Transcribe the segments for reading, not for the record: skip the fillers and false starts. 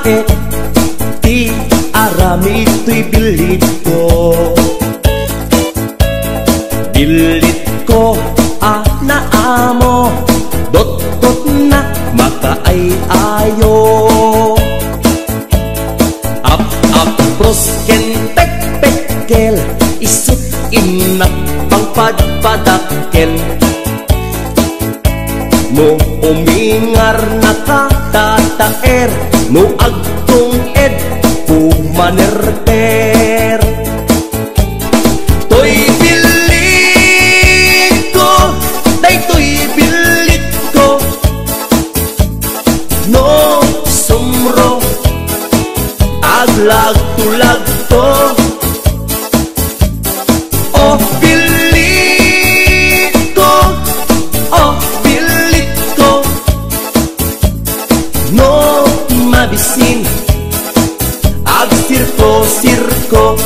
bakit di arami ito'y bilit ko. Bilit ko na amo dot-dot na makaay ayo. Up bros kentek pekel isut inak pangpadpadakkel. Mo umingar nakatataer mo agtong ed pumanerter. Toy bilit ko, day toy bilit ko, no sumro aglag tulag to. Oh bilit ko, oh bilit ko, no mabisin ag sirko-sirko.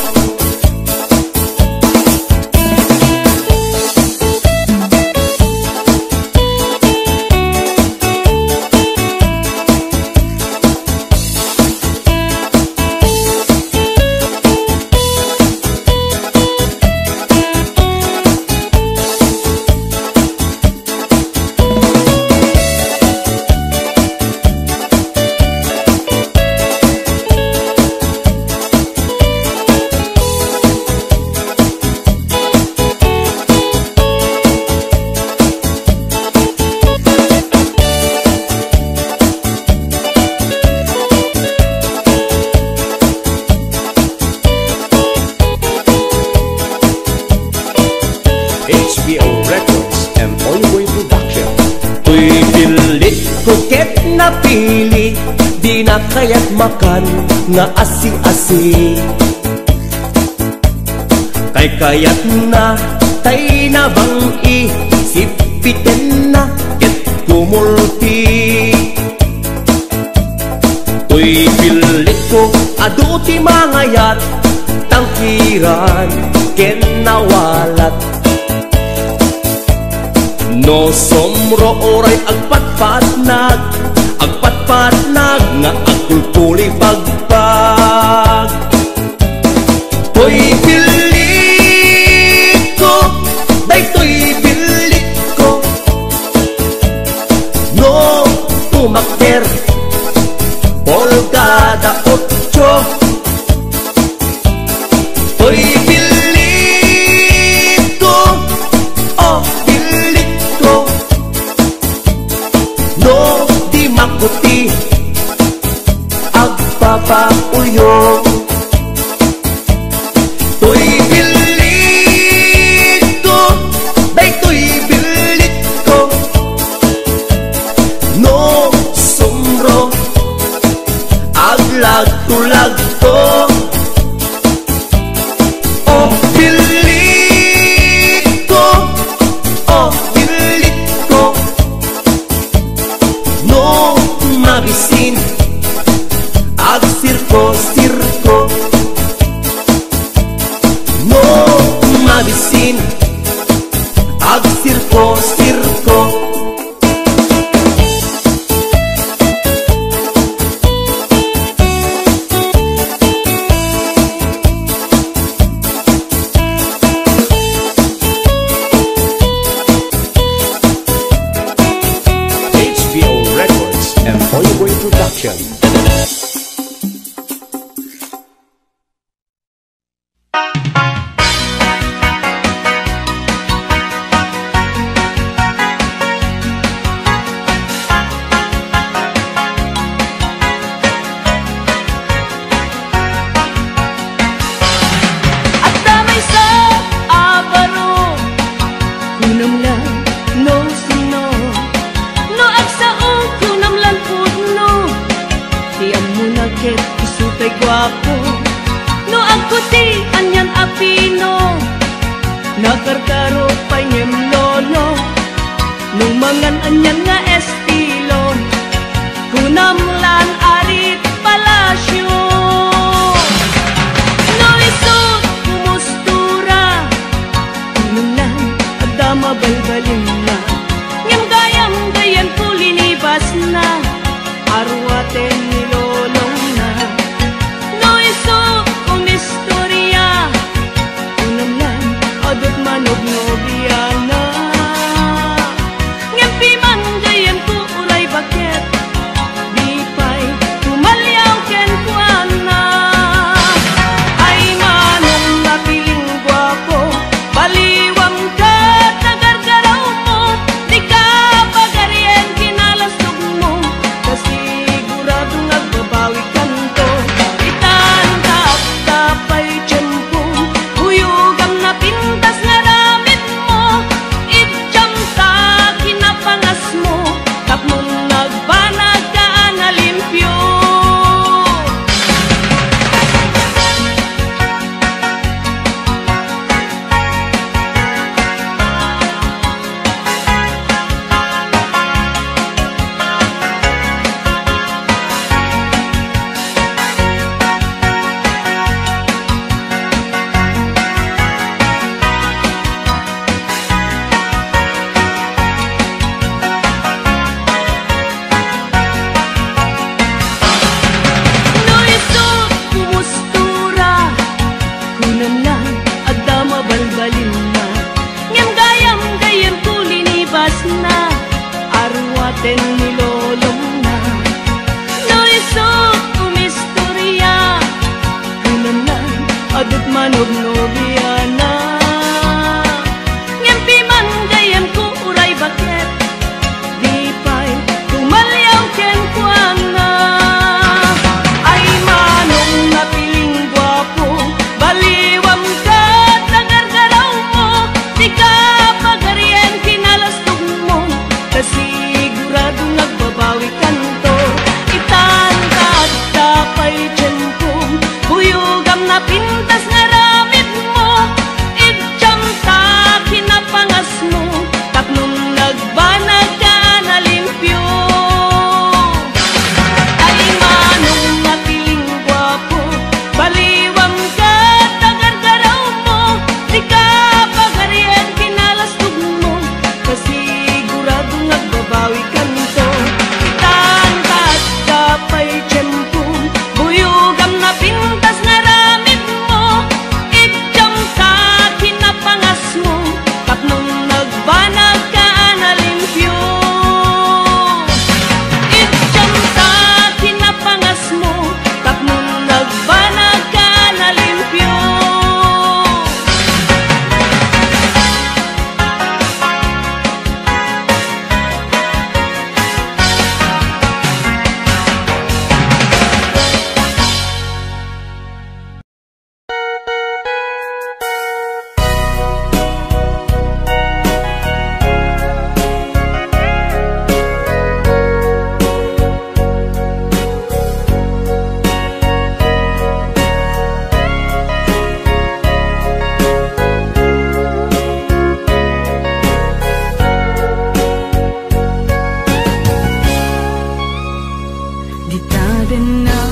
HBO Records and Oliboy Production. Tuy pilit kuket na pili, di na kaya't makan nga asi-asi. Kay kayat na tay na bang isipiten na ket kumulti. Tuy pilit ko aduti mangayat tangkiran ken nawalat. No somro oray agpatpatnag nga agpulpuli pagpag. Toy bilit ko, day toy bilit ko, no tumakter polgada 8. Toy bilit ko, oh bilit ko, no di makuti agpapauyo. Toy bilit ko, day toy bilit ko, no sumro aglag tulag to. Oh bilit ko, oh bilit ko, no mabisin ag sirko-sirko, no mabisin ag sirko-sirko. HBO Records and Oliboy Production. At damay sa abaro, kunam lang no sino, no agsaong kunam lang putno. Tiyam mo na ket isutay gwapo, no agkuti anyan apino, nakarkaro pa niyem lolo, no mangan anyan nga estilo, kunam lan arit palasyo. No isut kumustura, kunam lang agdama balbalin na, ngam gayam gayan kulinibas na, arwaten ni lolong adot manog no biyana. Ngem pi man gayem ko ulay bakit, di pa'y tumalyaw ken kuana. Ay manong napiling gwapo, baliwang ka tagargaraw mo, di ka pagarien kinalastog mo, kasiguradong nagbabawi kanto. Itandap tapay tiyempo, huyugam na pintas nga damit mo, itjam ta kinapangas mo, tapnon nagbanag ka na limpyo. No isot kumustura, kunan na adda mabalbalin na, ngem gayam kulinibas na, arwaten nilolong na. No isot kumistorya, kunan na adot manog no biyana. Ngem pi man gayam ko uray bakit, di pa'y tumalyaw ken kuana. Ay manong napiling gwapo, baliwam ka tagargaraw mo, di ka pagarien kinalastog mo, kasigurado nagbabawi kanto. Itandad tapay tiyempo, huyugam na pintas nga ramit mo, itjam ta kinapangas mo, tapnon nagbanag ka na limpyo. Ay manong napiling gwapo, baliwang ka tagargaraw mo, di ka pagarien kinalastog mo, kasigurado nagbabawi kanto. Itandad tapay tiyempo, huyugam na pintas nga ramit mo, itjam ta kinapangas mo, tapnon nagbanag ka na limpyo. Itjam ta kinapangas mo, tapnon nagbanag ka na limpyo. Di taden na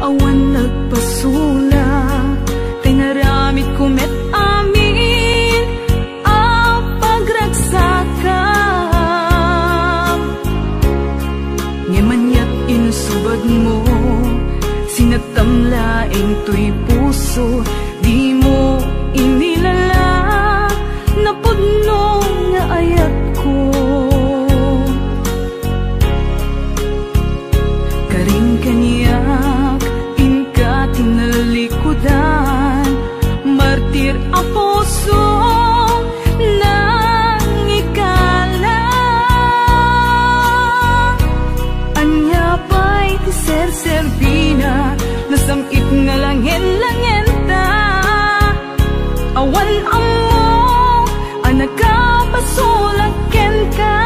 awan nagpasula, tinaramit kumet amin ang pagragsakan. Ngemanyat insubad mo, sinagtamlaeng to'y puso, di mo inilala, napudno nga ayat ko. Karing kanyak, inka tinalikudan, martir ang puso nang ikala. Anya pa'y tiser-serbina, nasamit nga langin-langin ta. Awan amo, anak ka basulaken ka.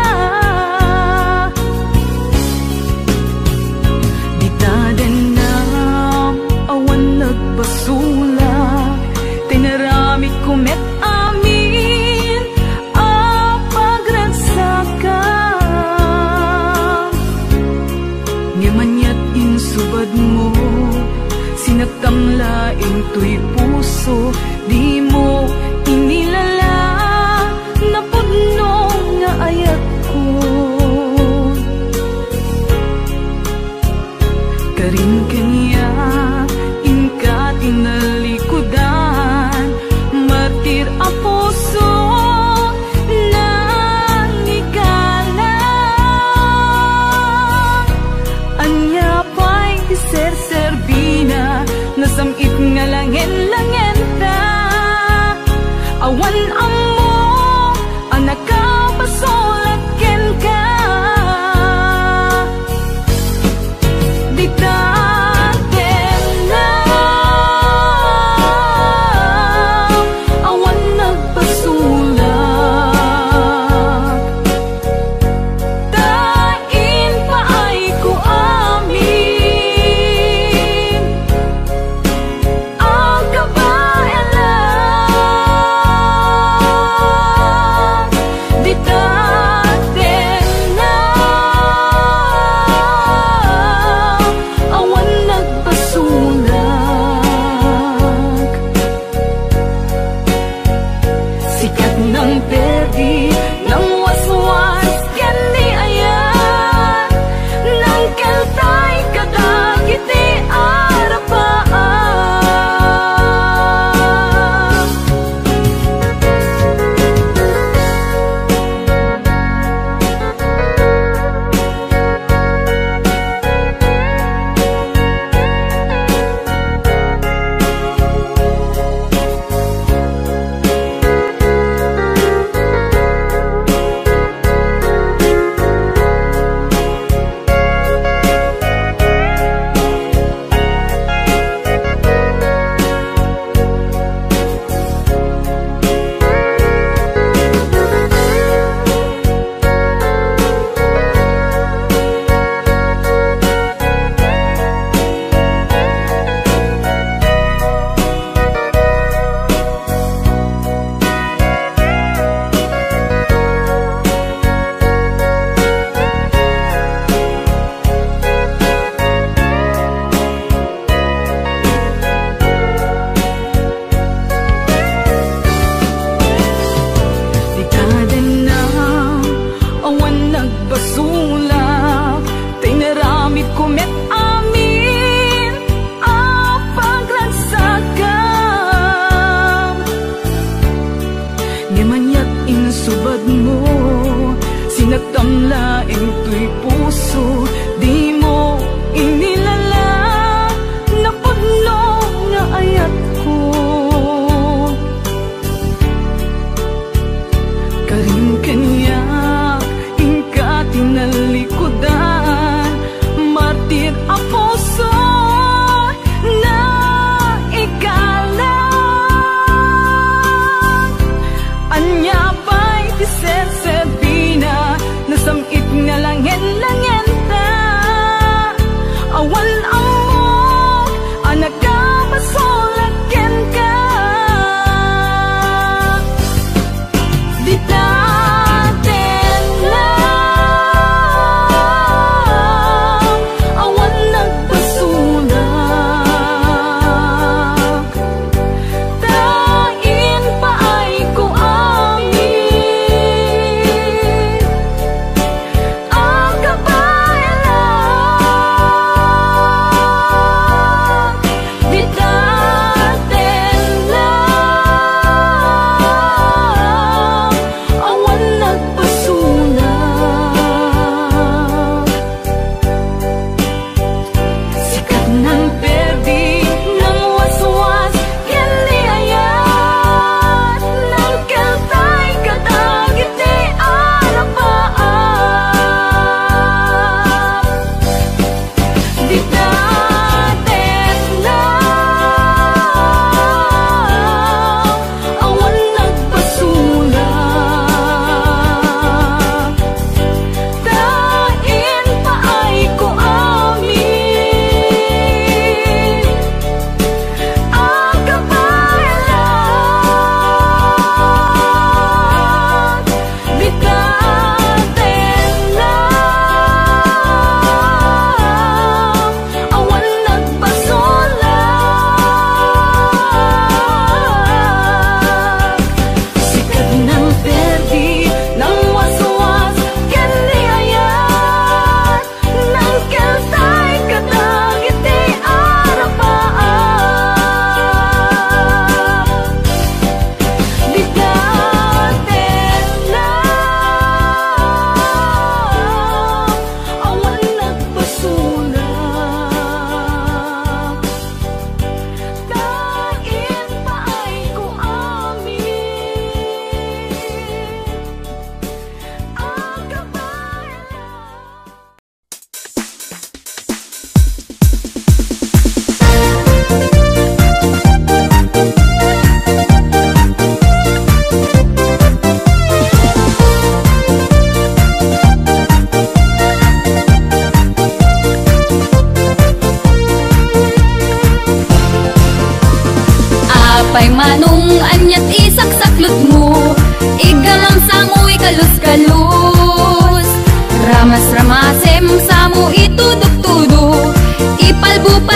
Nagbasulak, tinaramit kumet amin ang pagragsakan. Ngemanyat insubad mo, sinagtamlaing to'y puso, di mo inilala, napudno nga ayat ko. Karin kanya inalikudan, martir martir ang puso nang ikalang. Anya pa'y ser-serbina, nasamit nga langin-langin ta. Awan amo ang nakapasulakin ka. Di tatin na awan nagpasulat. Tain pa ay ko amin ang kabayan lang. Di tatin na awan nagpasulat. Sikat ng perdi ng waswas yan ni ayan, nang kaltay kadagiti arapaan. Di taden na awan nagpasulak, tay naramid ko met amin ang paglagsakam. Di manyat insubad mo, sinagtamlaing to'y puso, di mo inilala na pudno nga ayat ko. Karin kanya ingka tinalikudan, martir ang puso na ikalang. Anya pa'y tiser-serbina, nasamit nga langin-langin ta. Awan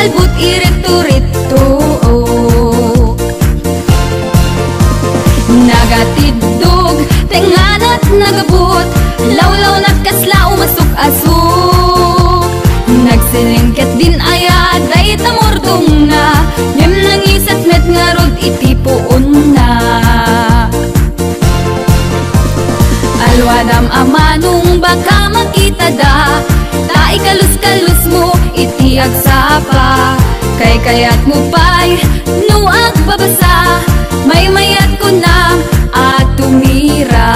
palbut irito-rito. Nagatidog, tenganat nagabot, lawlaw na kasla umasok-asok. Nagsilingket din ayad, ay tamordong na, yam nang isat met nga rod itipoon na. Alwadam amanong baka makita da, ta ikalus-kalus mo iti agsapa. Kay kayat mo pa'y nuag babasa, may mayat ko na at tumira.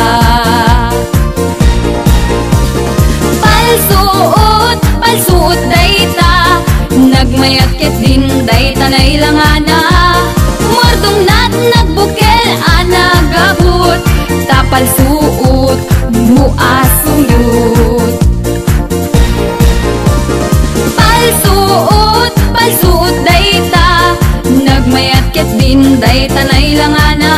Palsuot, palsuot dayta, nagmayat ket din dayta na ilangana. Mordong nat nagbukel anagabot, tapal suot muasuyot. Palsuot, palsuot dayta, nagmayat ket din dayta na ilangana.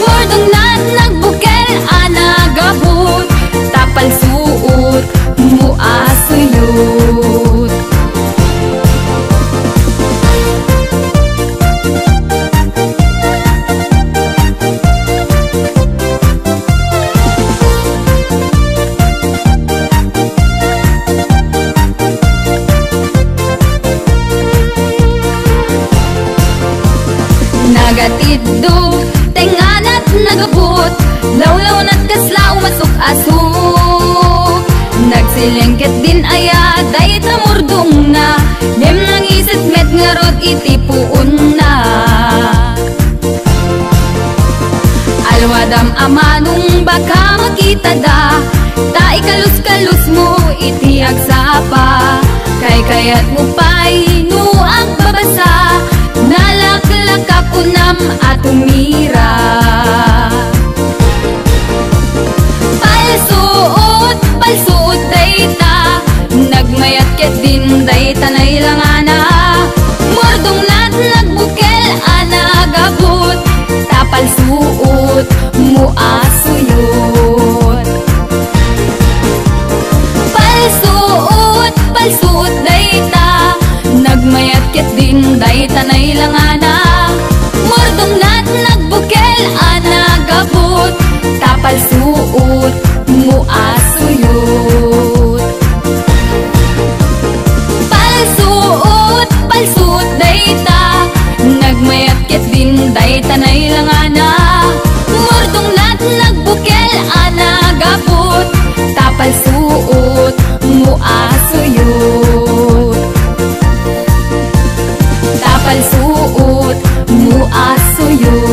Mordong nat nagbukel anagabot, tapal suot muasuyot. Nagatidog, tenganat nagabot, lawlaw na't kasla umasok-asok. Nagsilengket din ayad, ay tamordong na, dem nang isit met nga rod itipuon na. Alwadam amanong baka makita da, ta ikalus-kalus mo iti agsapa. Kay kayat mo pa'y nuang babasa, nalaklak unam at tumira. Palsuot, palsuot dayta, nagmayat ket din dayta na ilangana. Mordong nat nagbukel anagabot, tapal suot muasuyot. Palsuot, palsuot dayta, nagmayat ket din dayta na ilangana. Mordong nat nagbukel anagabot, tapal suot muasuyot. Palsuot, palsuot dayta, nagmayat ket din dayta na ilangana. Mordong nat nagbukel anagabot, tapal suot muasuyot. Tapal suot muasuyot.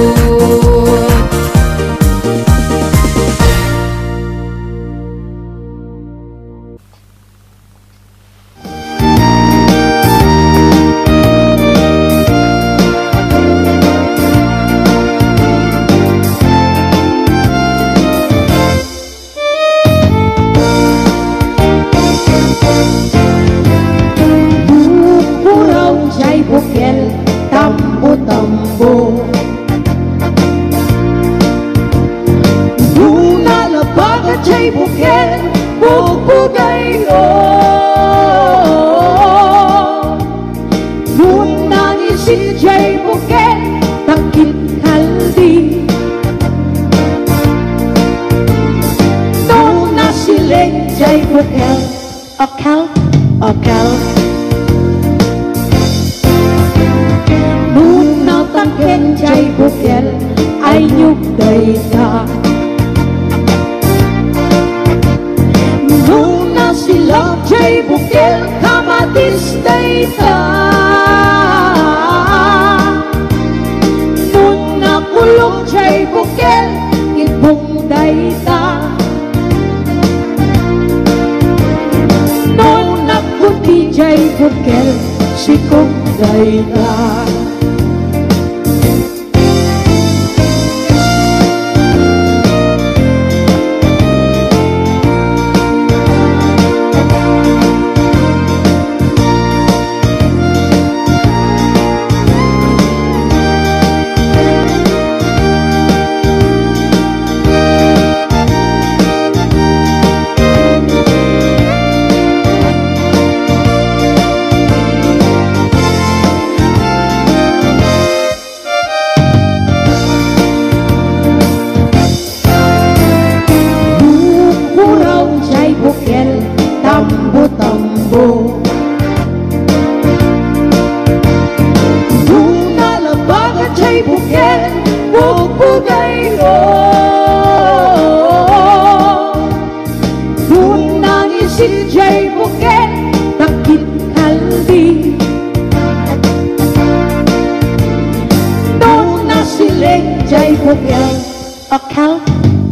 Okel,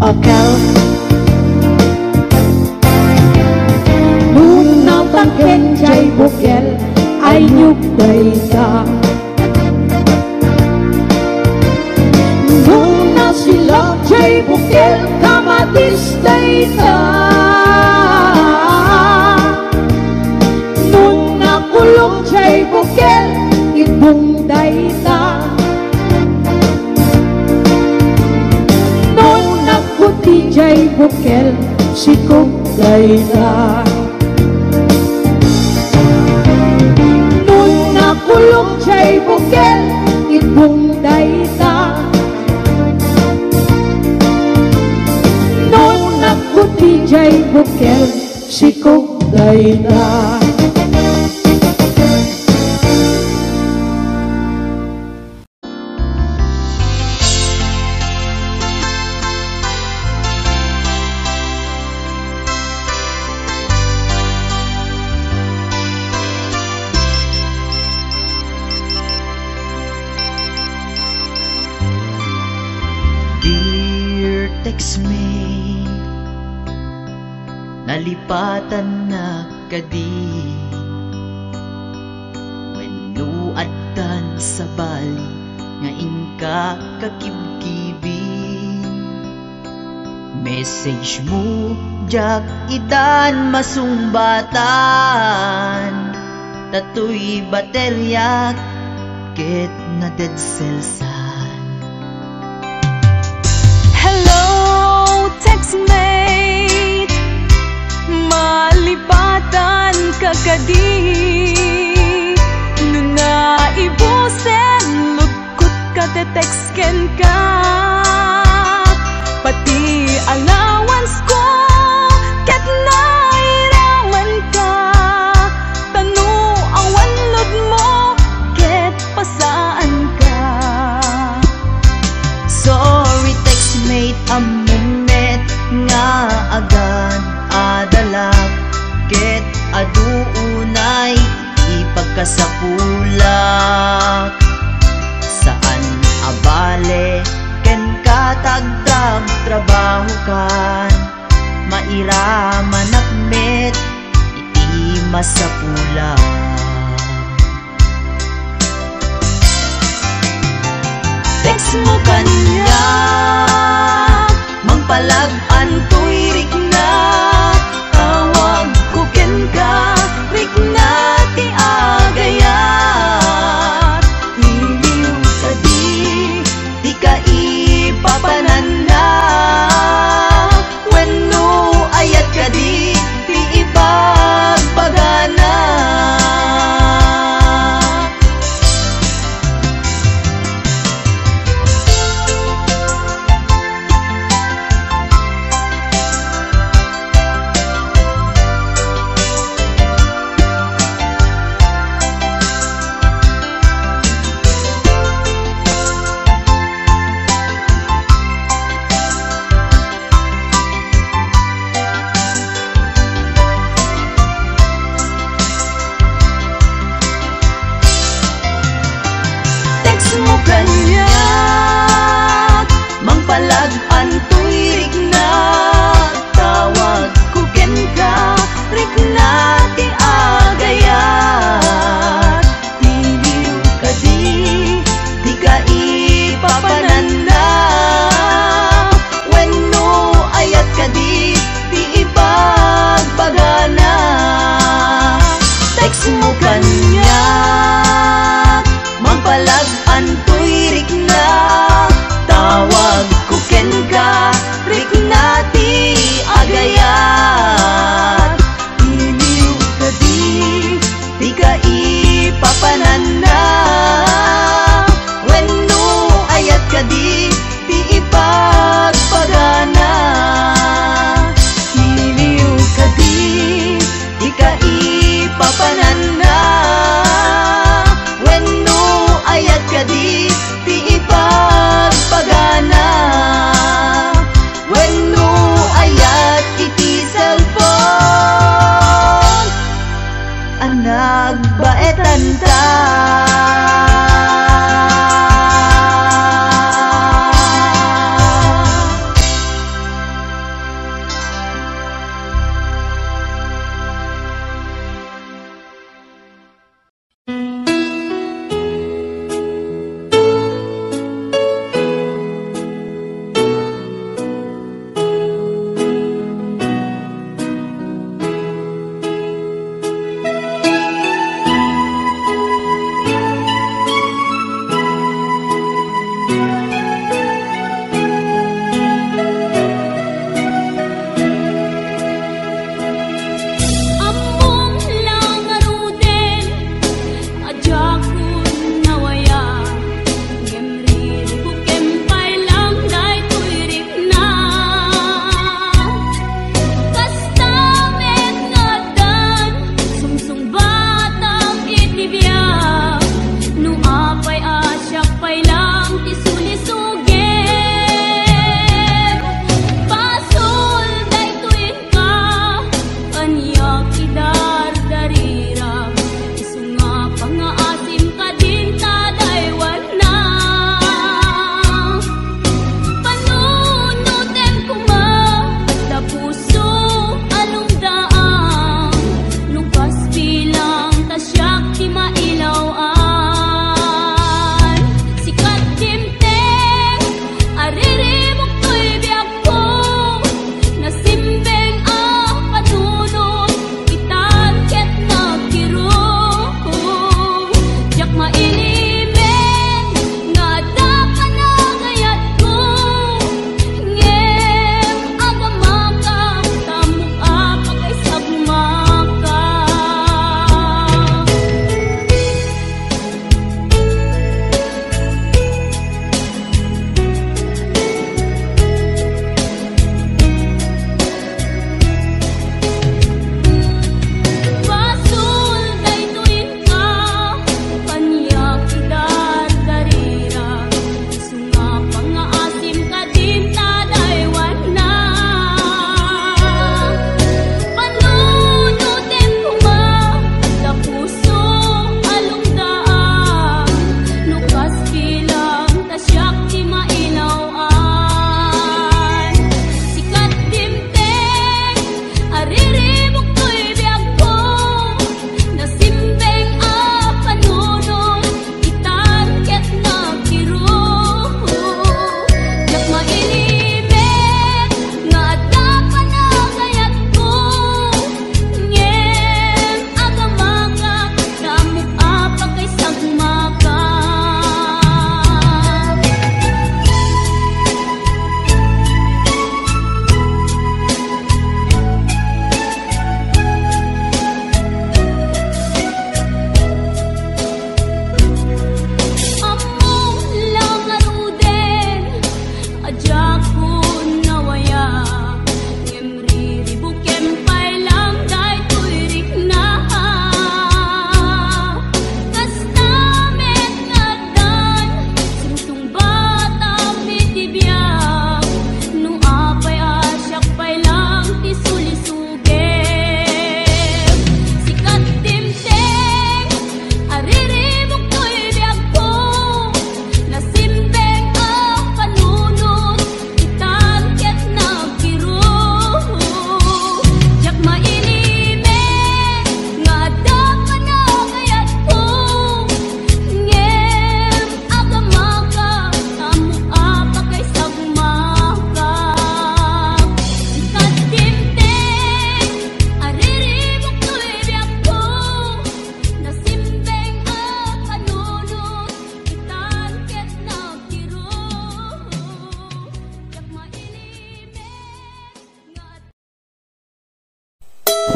okel. Nung tăng khen chay bukel ay nhục đầy ta. Nung nasilang chay bukel kamatis day ta. Nung nakulong chay bukel ibong day ta. Nung nakuti chay bukel sikog day ta. Kulong chay bukel ibong dayta. Nung nakuti chay bukel sikog dayta. Nalipatan na kadi wenno addan sa bali nga inka kakibkibi. Message mo jak idan masumbatan tatoy baterya ket na dead cellsan. Hello, textmate, malipatan ka kadi. Nung naibusen, lugkot ka te-textken ka. Pati allowance ko, ket nairaman ka. Tanu awan lod mo, ket pasaan ka. Sorry textmate, amumet nga agad adalak ket aduunay ipagkasapulak. Saan abale ken katagdag trabaho kan mairaman akmet iti masapulak. Text mo kanya mangpalag-an to'y rikna. Tawag ko ken ka rikna ti agayat. Iliw ka di ka ipapananda. Wenno ayat ka di ipagpagana. Kanya mangpalag-an to'y rikna. Tawag ko ken ka rikna ti agayat. Iliw ka di ka ipapananda. Wenno ayat ka di ipagpagana. Text mo kanya mangpalag-an to'y rikna. Tawag ko ken ka rikna ti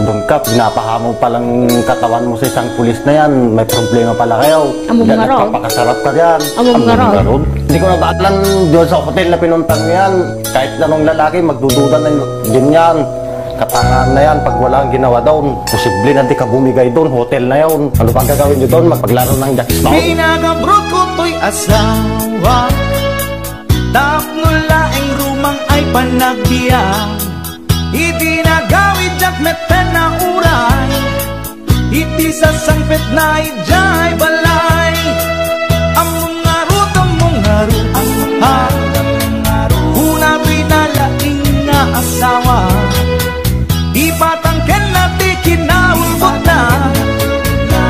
Doon ka, pinapahamog palang katawan mo sa isang pulis na yan. May problema pala kayo. Among nga ron. Papakasarap ka yan. Among nga ron. Hindi ko nabaalan doon sa hotel na pinuntang yan. Kahit anong lalaki, magdududa na din yan. Katangaan na yan pag wala ang ginawa doon. Posible na di ka bumigay doon. Hotel na yun. Ano bang gagawin nyo doon? Magpaglaro ng jackstone. Pinagabrot ko to'y asawa. Tapnula ang rumang ay panagbiya. Itinagawid jak meten na uray. Iti sa sangpet na ijay balay. Among ngaro ha. Una pinalaing nga asawa. Ipatangken na di kinaulbot na.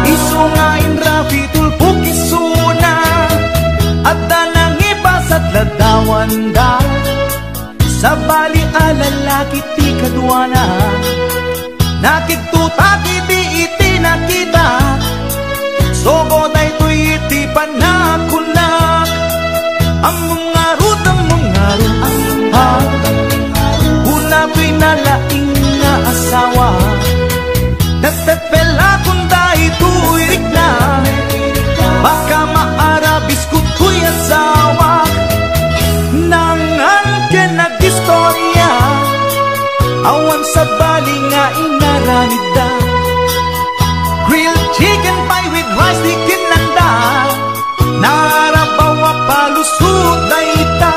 Isungain rafi tulpuk isuna. At danang ipasat ladawan da. Sa bali alalaki ti kadwana. Nakiktutak iti nakita. Sobo na ito'y iti panakunak. Among ngarut ha. Una pinalaing nga asawa. Nagtepela kung dahil tuirik na. Baka maarabis ko to'y asawa. Nangan ka nag-istorya. Awan sa bali nga inaranida. Grilled chicken pie with rice di kinanda. Narabaw palusot na ita.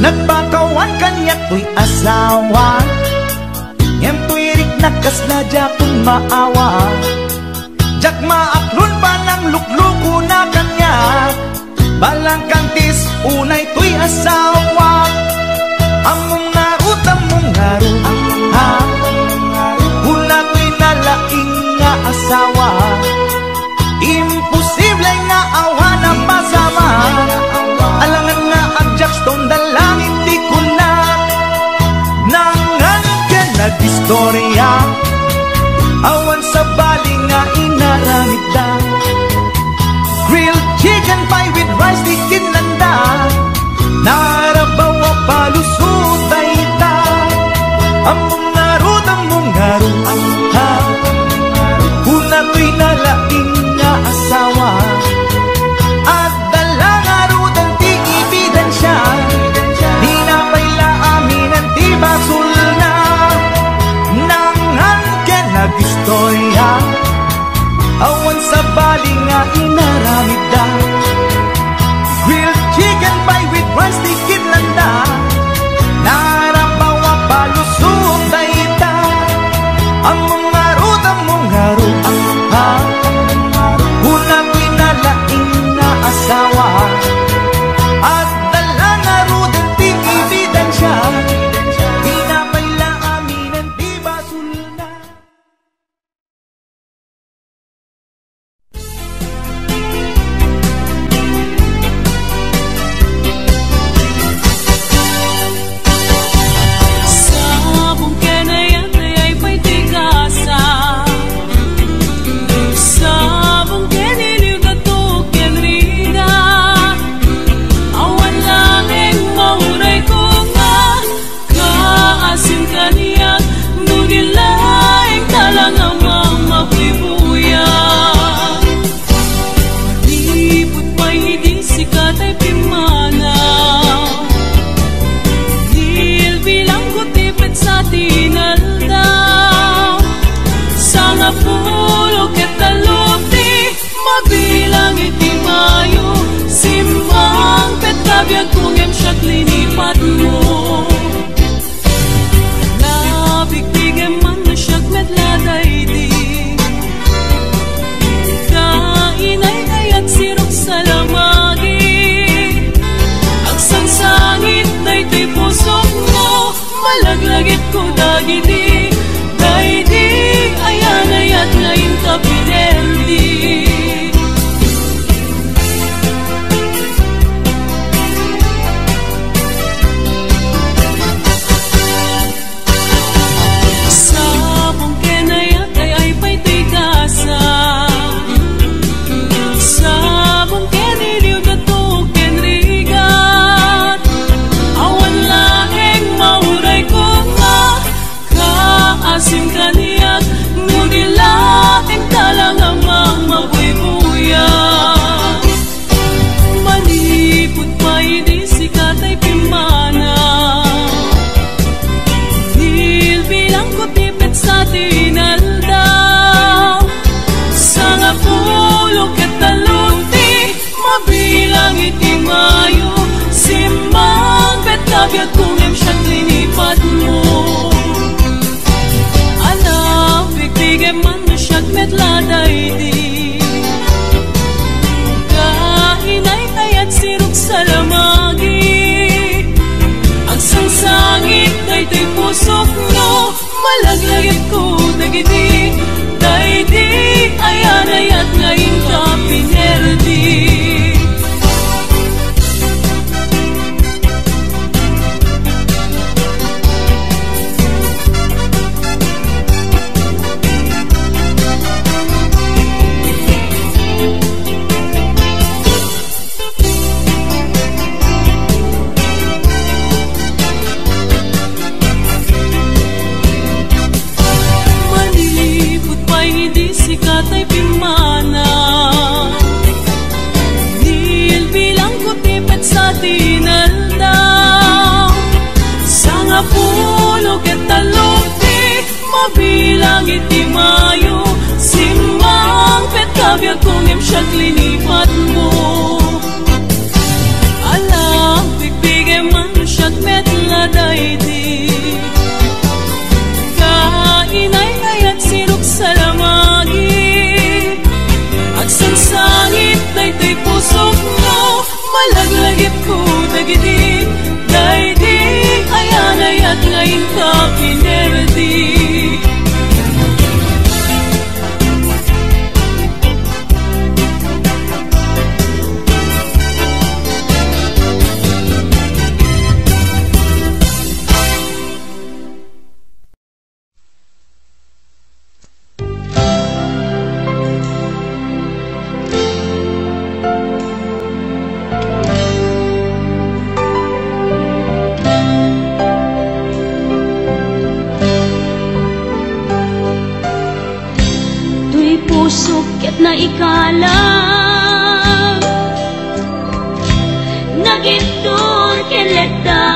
Nagpakawan kanya to'y asawa. Ngem to'y rik nakasladya kung maawa. Jak maaklon pa ng lukluko na kanya. Balang kantis unay to'y asawa. Among ngarut ha. Una to'y nalaing nga asawa. Imposible nga awa na pasama. Alangan nga ang jackstone dalangin di ko na. Nangan ka nag-istorya. Awan sa bali nga inaramid na. Grilled chicken pie with rice di kinanda. Narabaw palusot langit di mayo, simang petavya kung imsyak linipat mo. Alam, bigay man siyat metla daydi, kainay ayat sinuk salamagi, agsansangit dayday pusok mo, malaglagip ko dagidi, daydi ayan ayat ngayon ka pinerdi. Pusukit na ikalang nagitur kiletaan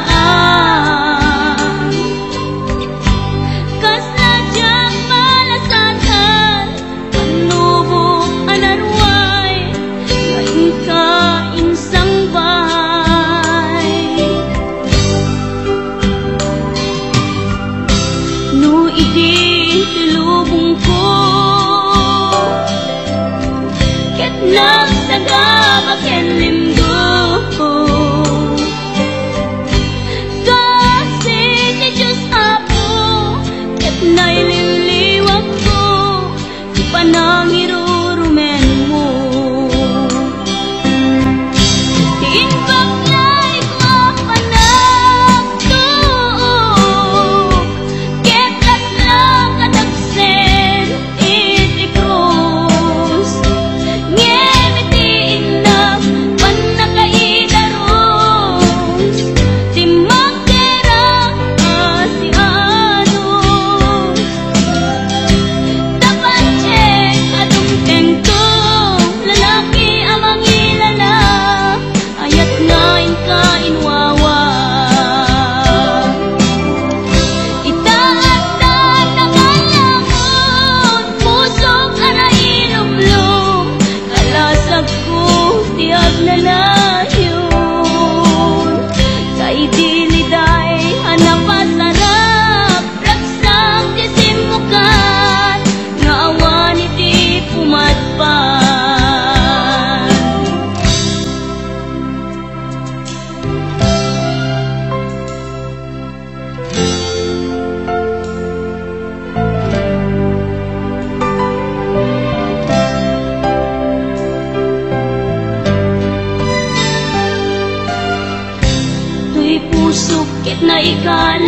kas nadyang malasatan panubok anarway ngayon ka insang bahay no idi tilubong ko lang sa gabaken linggo kasi ni Diyos Apo ket naililiwag ko si panangirurumen mo diin baglay ko panagto ket lang kadagsen iti krus pusukit na ikalang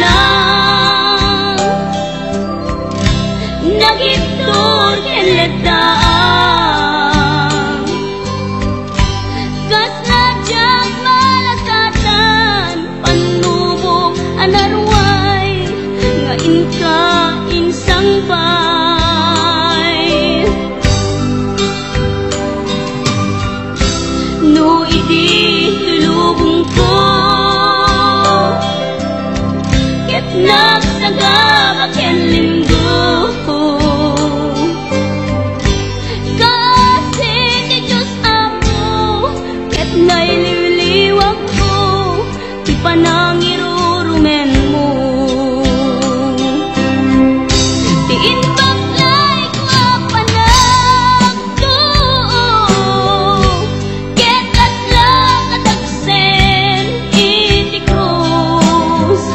nagitur kiletaan kas nadyang malasatan panubok anarway ngayon ka insang bay no idi tulubong ko nagsagabaken linggo kasi ni Diyos Apo ket naililiwag ko di panangirurumen mo diin baglay ko panagto ket lang kadagsen iti krus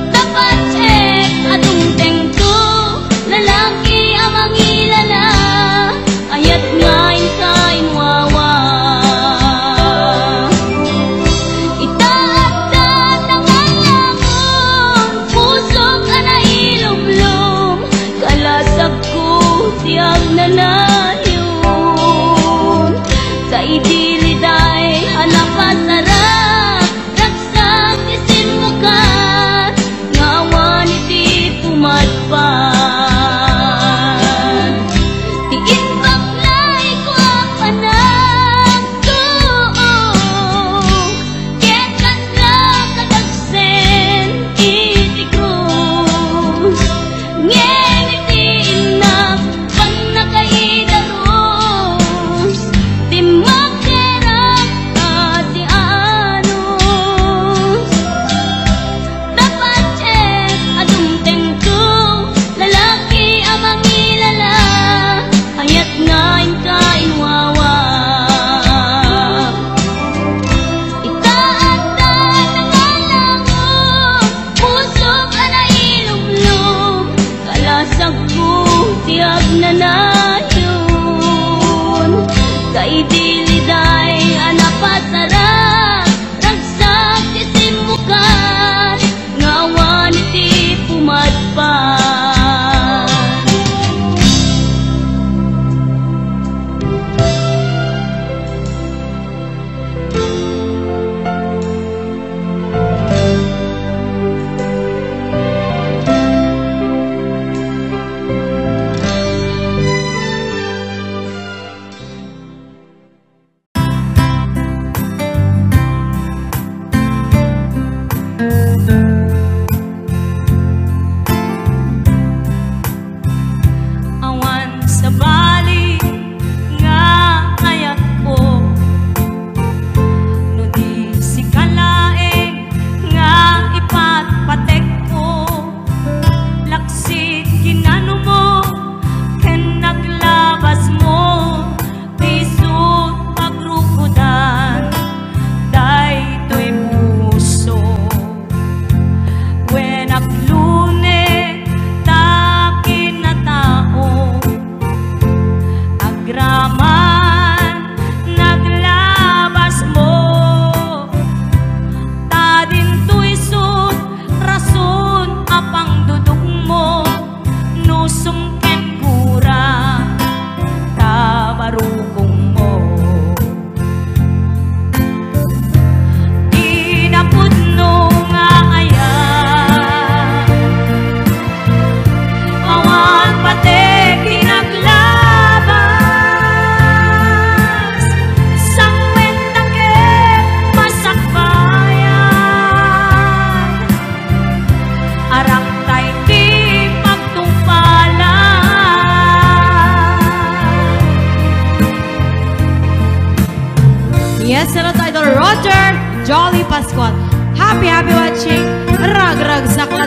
dapat check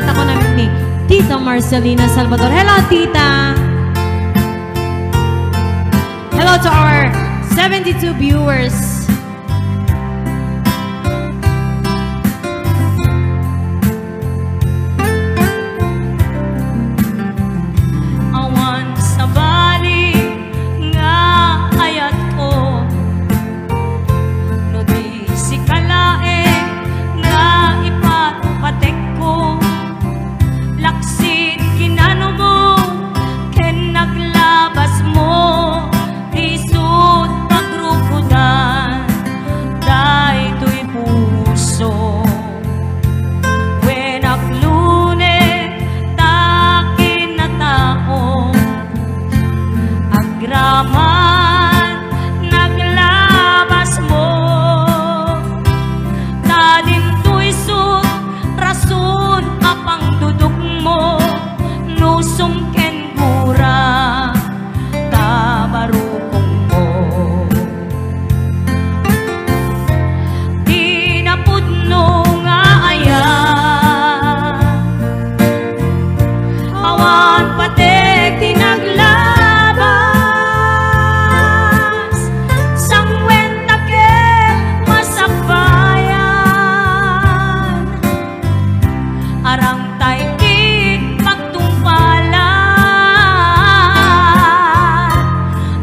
kanta ko namin ni Tita Marcelina Salvador. Hello, Tita! Hello to our 72 viewers. Awan sa bali nga ayat ko, no di si kalae nga ipapatek ko, laksit kinano mo ken naglabas mo, isut pagrukudan daytoy puso. When aklune takin na tao, agraman naglabas mo, tadin to'y sut rason apang duduk mo, nusong ken gura tabarukong mo. Tinapudno nga ayan, awan patek tinaglabas, sangwenta ke masakbayan, arang tay di pagtungpalan.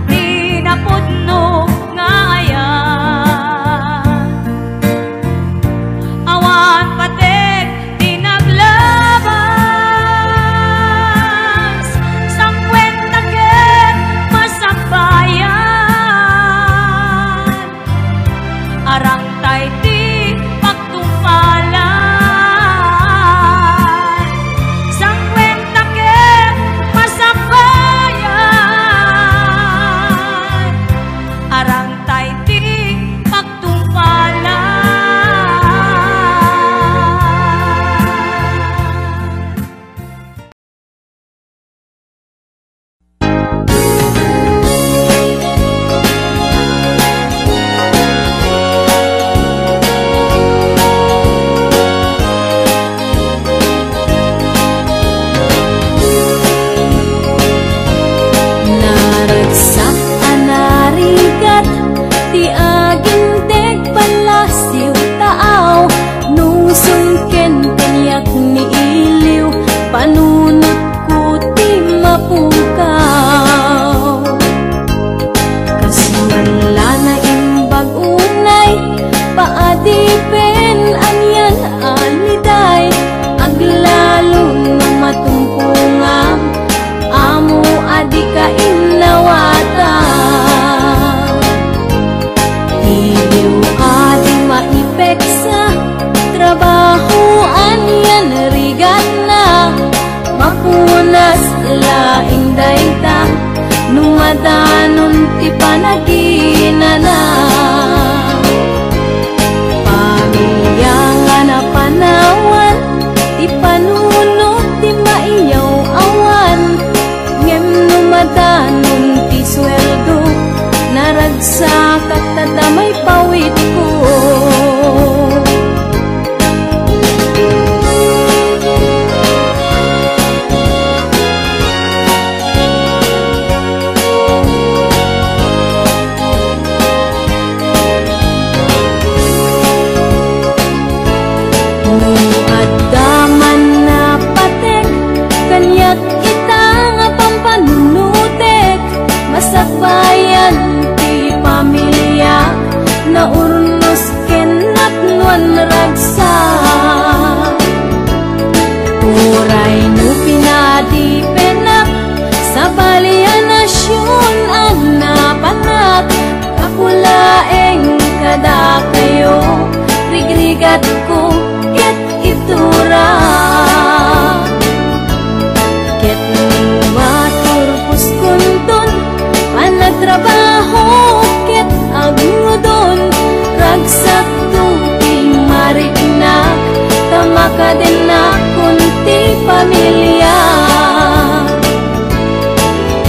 Tinapudno nga ayan, awan patek tinaglabas, sangwenta ke masakbayan, arang tay di pagtungpalan, sangwenta ke masakbayan, arang tay di pagtungpalan. Naragsak anarigat ti aginteg palasiw taaw, nusong ken kanyak ni iliw, panunot ko ti mapukaw. Kasunala na imbag unay, paadipen anyan aliday, aglalong na matumpungam, amo adi ka inawata. Iliw adi maipeksa, trabaho anyan rigat na, mapunas laing dayta, numadanon ti panaginana. Pamilya nga na panawan, ti panunot ti maiyaw awan, ngem numadanon ti sweldo, naragsak at tadamay pawit ko. Nuadaman na patek, kanyak kita nga pampanunutek, masakbayan ti pamilya, na urnos kenat nuan ragsak. Uray no pinadipenak, sa balianasyon ang napanak, kapulaeng kada kayo, rigrigat ko ket itura. Ket maturpus kunton, panagtrabaho ket agudon, ragsak tungting mariknak, tamakaden na kunti pamilya.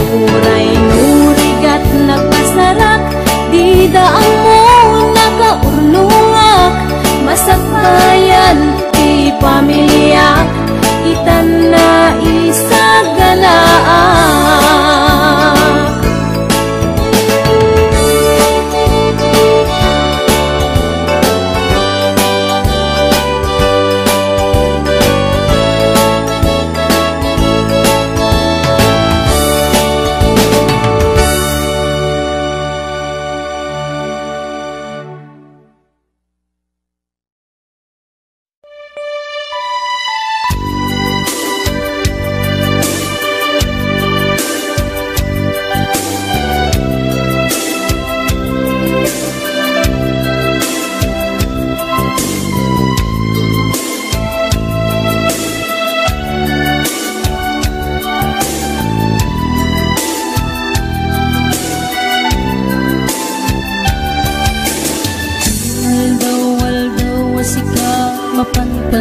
Uray nurigat nagpasarak, di daang mo nakaurnungak, masakbayan ti pamilya,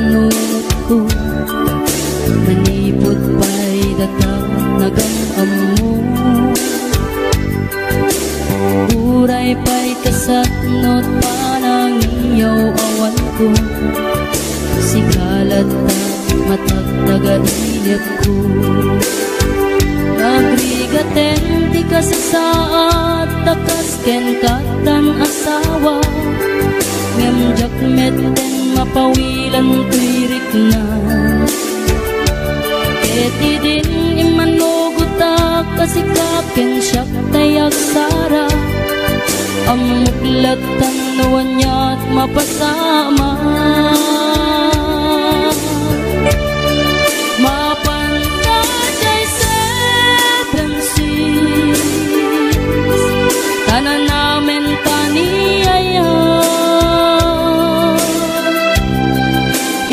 panunot ko, manipod pa'y datang nagamam mo. Uray pa'y kasatnot panang iyaw awan ko, sikalat na matagtaga-inip ko. Nagrigaten ti ka sa saat, takas ken katan asawa, ngemjak meten mapawilan tuirik na. Eti din imanugutak kasikap ken siyak tayak sara, amuklat tanuan niya't mapasama. Mapantay seven seas, tanan namin kaniyaya.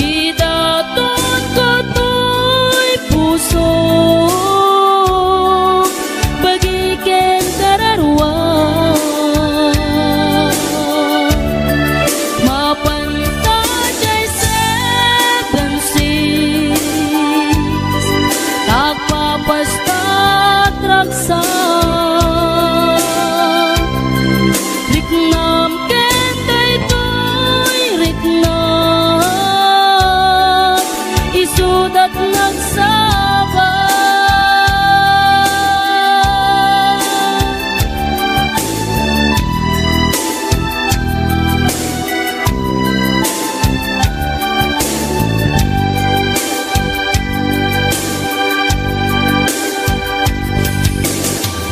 Idaton ko to'y puso, bagiken kararwa. Mapantay seven seas, tagpapastat raksa. Riknam kentay to'y riknam, isudat nagsaba.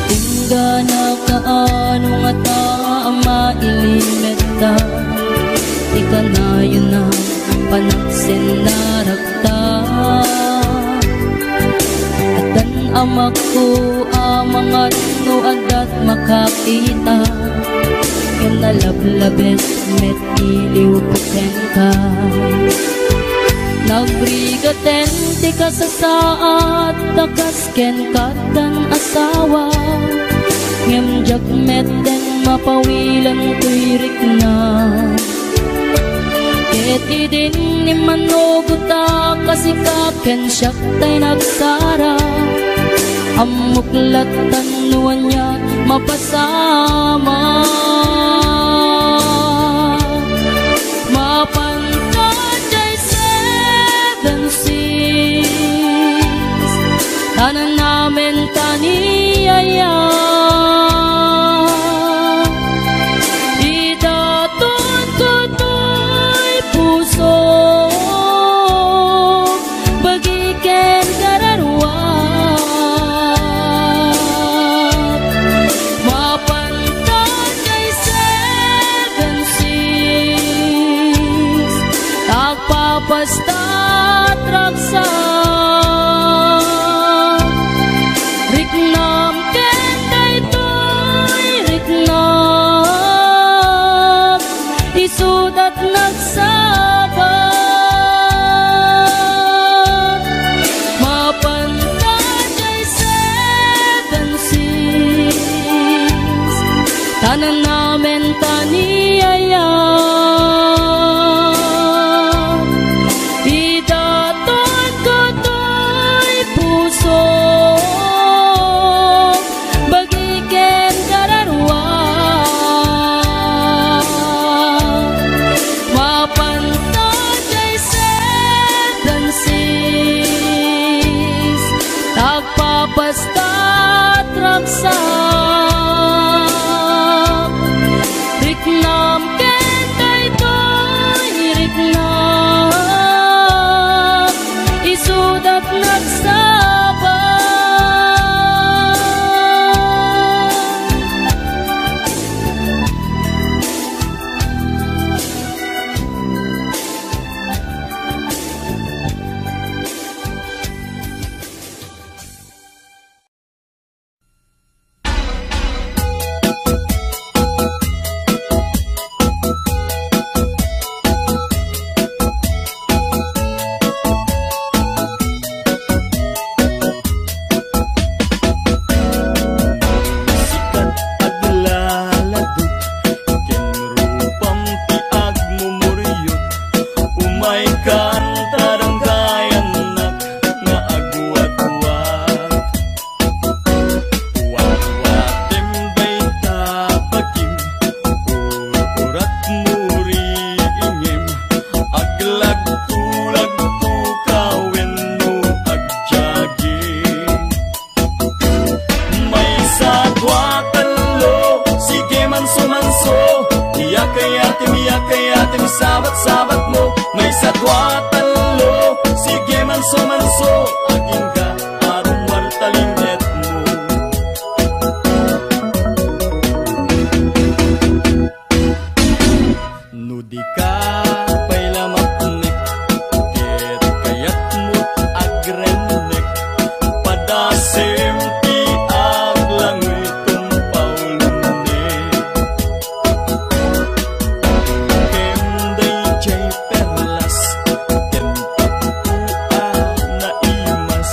Tingga na kaano nga taama ilimeta, ika na yun na panaksin na rakta. At dan amak ko amangat no adat makakita, ken nalablabes met iliw puten ka. Nagrigaten ti ka sa saat, takas ken katan asawa, ngemjak meten mapawilan tuirik na. Eti din imanugutak kasikap ken siyak tay nagsara, amuklat tanuan niya mapasama. Mapantay seven seas, tanan namin kaniyaya. Idaton ko to'y puso, bagiken kararwa. Mapantay seven seas, tagpapastat raksa. Riknam kentay to'y riknam, isudat nagsaba. Mapantay seven seas, tanan namin kaniyaya. Idaton ko talo, sige manso-manso, aging ka aron wartalinget mo. Nudi ka pa'y lamaknik, ket kayat mo't agrennek, padasim ti aglangoy tumpaw lunik. Kenday jay perlas, ken tapua na imas,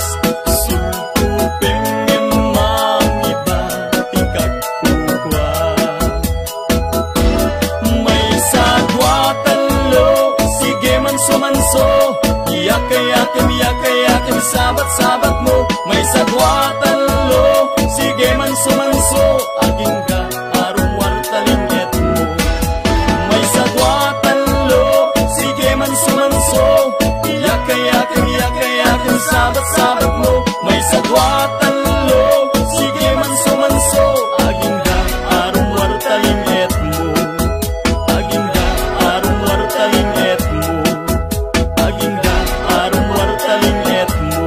sultupeng emang iba ti kagkukwa. May sagwa talo, sige manso-manso, iyak-iyakim, sabat-sabat mo. May sagwa talo, sige manso-manso, aging ka aron wartalinget mo. May sagwa talo, sige manso-manso, iyak-iyakim, sabat-sabat mo. May sagwa talo, sige manso-manso, aging ka aron wartalinget mo. Aging ka aron wartalinget mo. Aging ka aron wartalinget mo.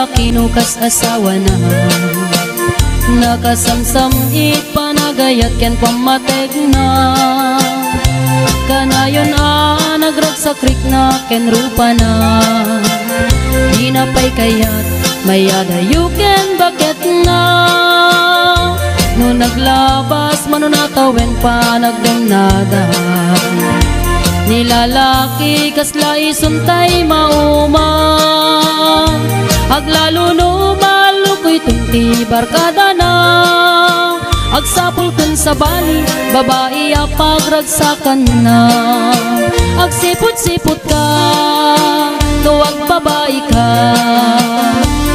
lalaki no kas asawa na. Nakasamsam it panagayat ken pamateg na. Kanayon nagragsakrik na ken rupa na. Di na pa'y kayat mayadayo ken bakit na. No naglabas manunatawen pa nagdamnada. Nilalaki kasla isuntay mauma. Aglalo no malukoy tunti barkada na. Agsapul kun sa bali, babae pagragsakan na. Agsipot-sipot ka, tuwag babae ka.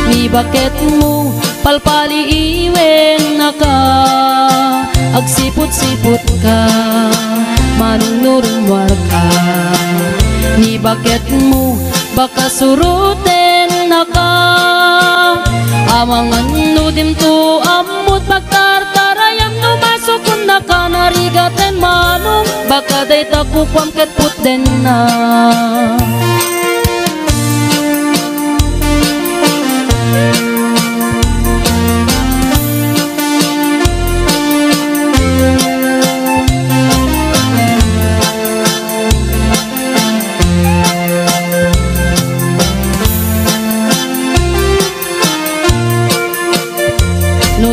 Ni bakit mo, palpali iwen na ka. Agsipot-sipot ka, manunurumwar ka. Ni bakit mo, baka suruten na ka. Amangan nudim to amut pagtartarayam no masukun na ka narigaten manong baka day takukwam ket puten na.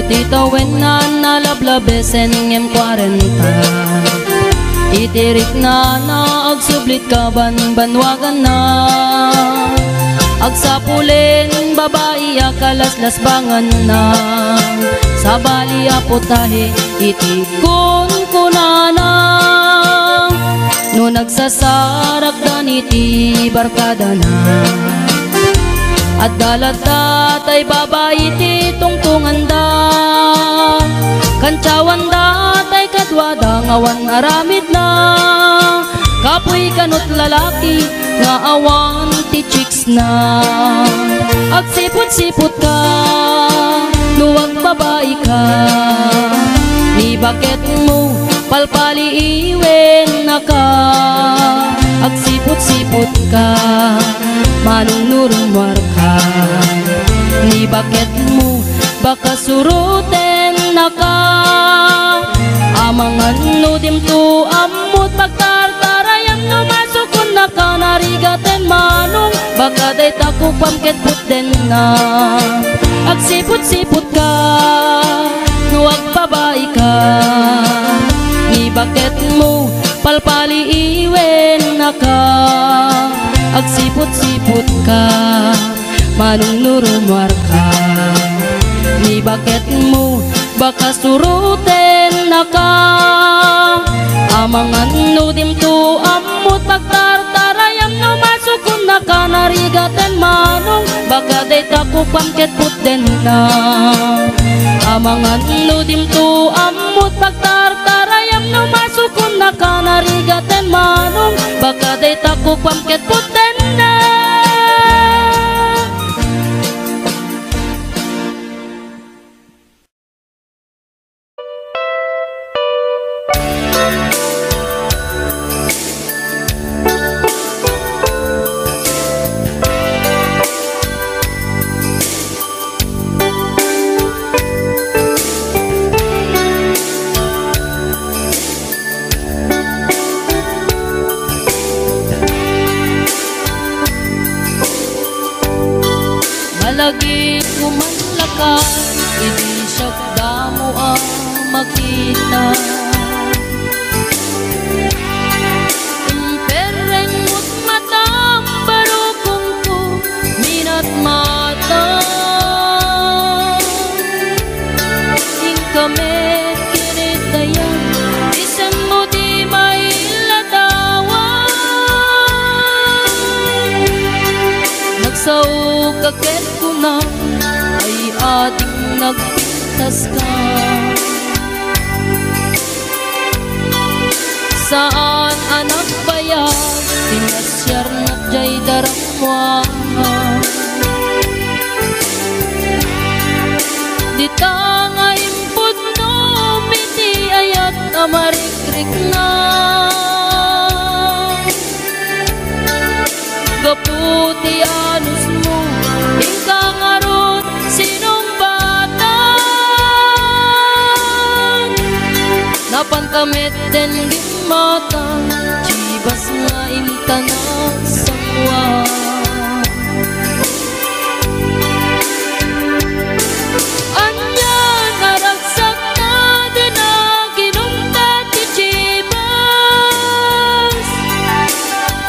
Titawen na nalablabesen ngem 40. Itirik na agsublit ka banwagan na. Agsapulin babae akalaslas bangan na. Sa bali aputahe itikon kunana. No nagsasarak dan iti barkada na. At dalatatay babae ti tungtungan da. Kantsawan da tay kadwada ngawan aramid na. Kapoy kanot lalaki nga awan ti chicks na. Agsipot-sipot ka, nuwag babae ka. Ni bakit mo palpali iwen na ka. Agsipot-sipot ka, manunurumwar ka. Ni bakit mo baka suruten na ka. Amangan nudim to amut pagtartarayam no masukun na ka narigaten manong baka day takukwam ket puten na. Agsipot-sipot ka, nuwag babae ka. Ni bakit mo palpali iwen na ka. Agsipot-sipot ka, manunurumwar ka. Ni bakit mo baka suruten na ka. Amangan nudim to amut pagtartarayam no masukun na ka narigaten manong baka day takukwam ket puten na. Amangan nudim to amut pagtartarayam no masukun na ka narigaten manong baka day takukwam ket puten na. Malagi kumanlakad, hindi siya damo ang makita. Impereng mo't matam, barukong ko, minat mata. Ing kami kinitayan, isan mo di mailadawan. Nagsaw kaket ay ating nagpintas ka. Saan anak bayag, pinasyar na jay daramwa. Di nga impod no, miti ayat amarikrik na. Gaputi anus mo, ikaw nga Nakameten gimata Chibas nga intanang sangwa Anya naragsak na din ang ginunta ti Chibas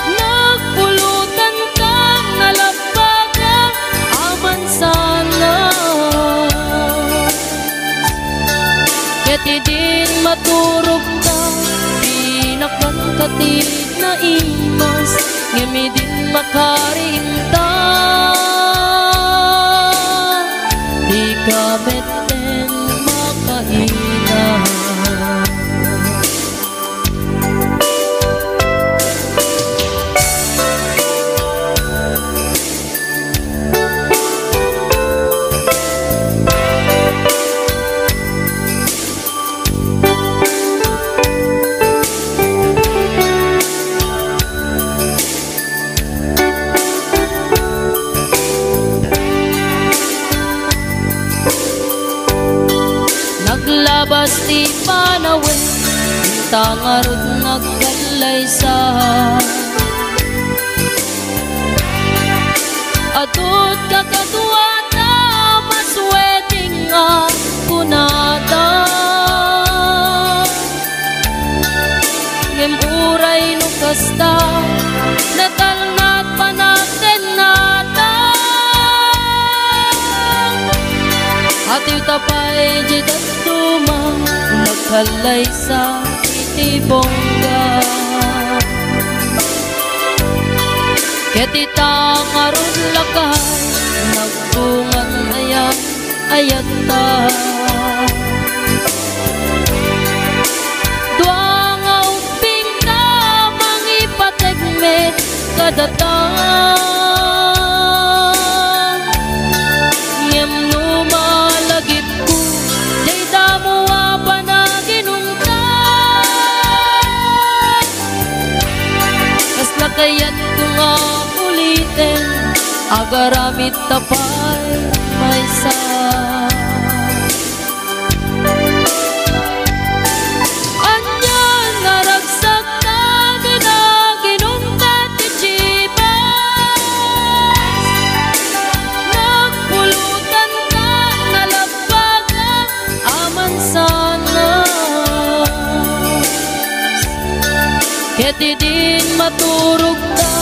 Nagpulutan kang nalabaga aman sana Keti din maturog ka pinakangkatig na imas Ngemi din makarinta Di ka beten makaina Naglabas ti panawin Tangarod nagkalaysa Adot kakadwa na masweting nga kunata Ngemuray no kasta Natalnat panaten nata Atiw tapay jitat tumang Nagkalay sa itibongga Ketita karun lakay Nagbungan ayan ayata Dua nga uping na mangipategmet kadatang Ngem numalagip ko Jay damuwa pa na ginungtan Kas lakayat ko nga ulitin Agaramit tapay may sa Anyan naragsak na ginaginungkat ti Chibas Nagpulutan ka nalabaga aman sana Keti din maturog ka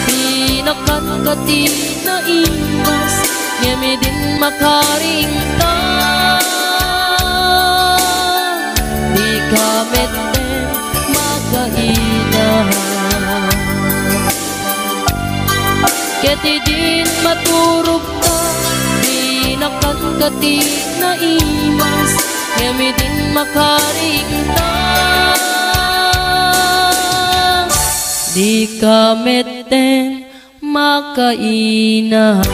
pinakangkati na imas Ngemi din makaringta Di ka meten makaina Keti din maturog ka pinakangkati na imas Ngemi din makaringta Di ka meten makaina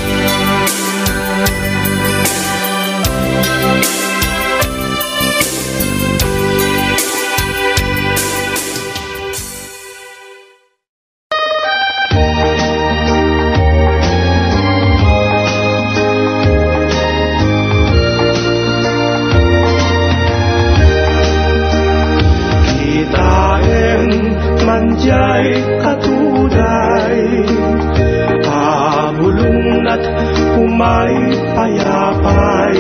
Manjay katuday Pabulong at umay payapay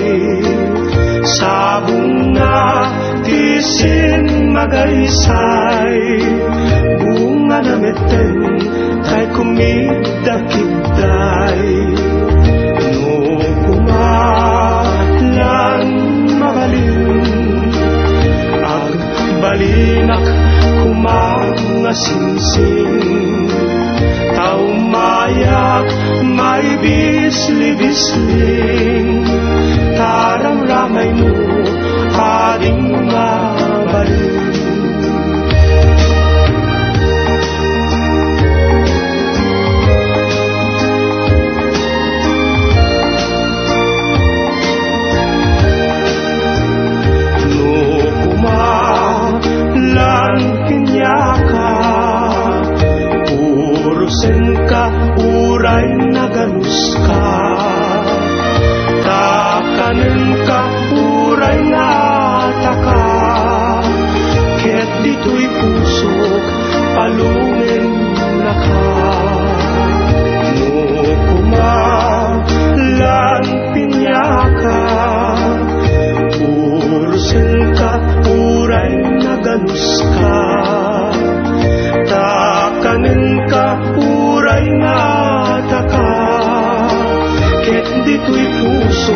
Sa bunga tisin magaysay Bunga na meten tay kumidakigday No kumalan mabalin Ang balinak kumangasingsing Taumayak may bisli-bisling Tarang ramay mo ading mabalin Urusin ka, uray na ganus ka dito'y puso